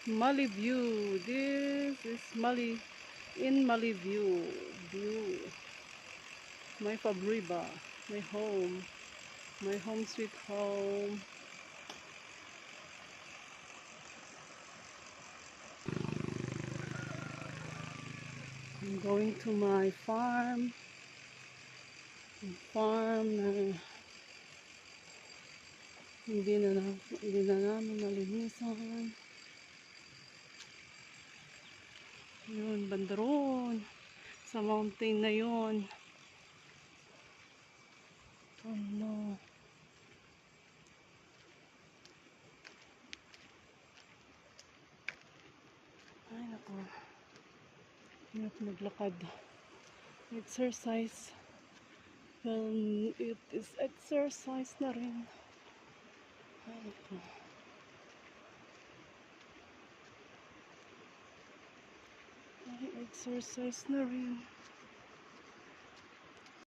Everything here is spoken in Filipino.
Mali View. This is Mali in Mali View. My Fabriba. My home. My home sweet home. I'm going to my farm. Farm na hindi na namin nalinisan. Yun, bandaron. Sa mountain na yun. Oh no. Ay naku. Hirap maglakad. Exercise. It is exercise na rin. Ay naku. Ay, exercise na rin.